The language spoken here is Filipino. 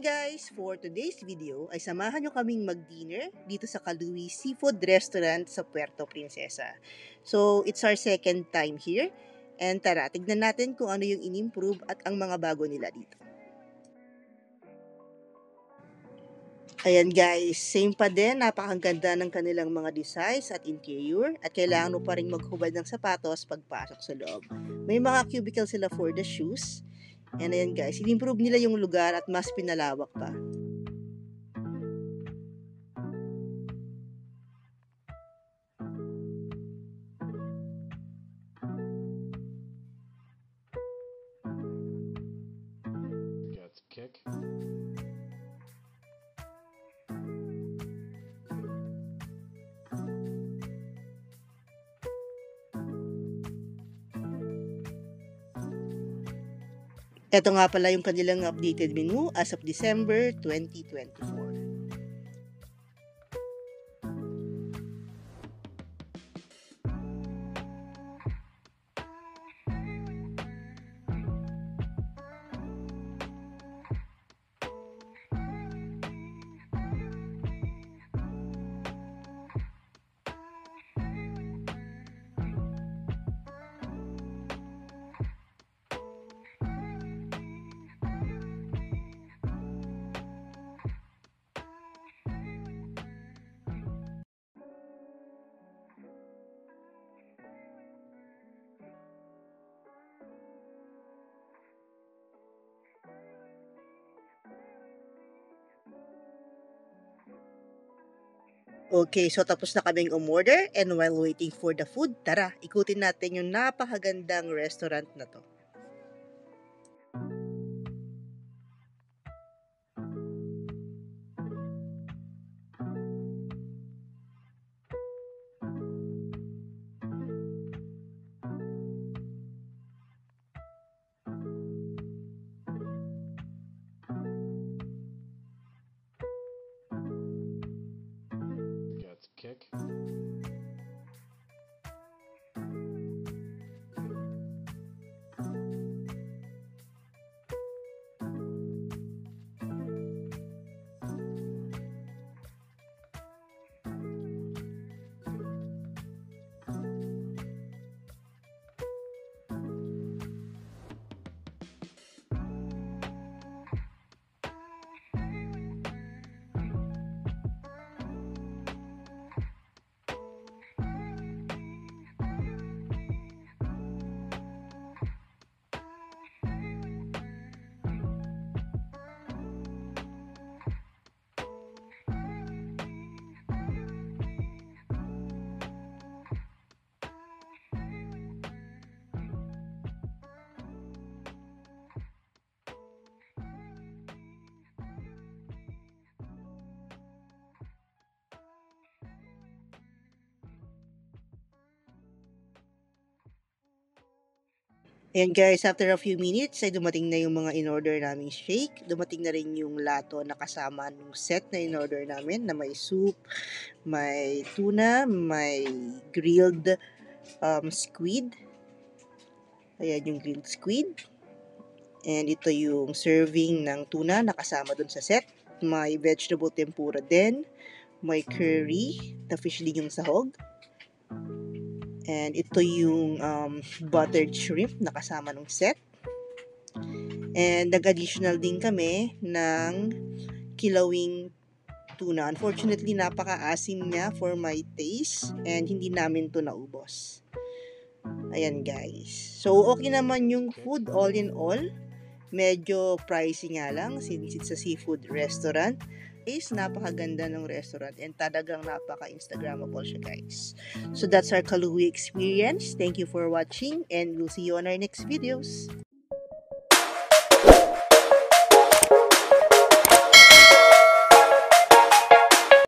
guys! For today's video ay samahan nyo kaming mag-dinner dito sa Kaluwi Seafood Restaurant sa Puerto Princesa. So, it's our second time here. And tara, tignan natin kung ano yung in-improve at ang mga bago nila dito. Ayan guys, same pa din, napakaganda ng kanilang mga designs at interior at kailangan mo pa rin maghubad ng sapatos pagpasok sa loob. May mga cubicle sila for the shoes. And ayan guys, in-improve nila yung lugar at mas pinalawak pa. Got the kick. Ito nga pala yung kanilang updated menu as of December 2024. Okay, so tapos na kaming umorder and while waiting for the food, tara, ikutin natin yung napakagandang restaurant na to. Got the kick. Ayan guys, after a few minutes ay dumating na yung mga in-order naming shake. Dumating na rin yung lato na kasama nung set na in-order namin na may soup, may tuna, may grilled squid. Ayan yung grilled squid. And ito yung serving ng tuna na kasama dun sa set. May vegetable tempura din. May curry, na fish din yung sahog. And ito yung buttered shrimp na kasama ng set. And nag-additional din kami ng kilawing tuna. Unfortunately, napaka-asim niya for my taste and hindi namin to naubos. Ayan guys. So, okay naman yung food all in all. Medyo pricey nga lang since it's a seafood restaurant. Napakaganda ng restaurant and talagang napaka-instagrammable siya guys. So that's our Kaluwi experience. Thank you for watching and we'll see you on our next videos.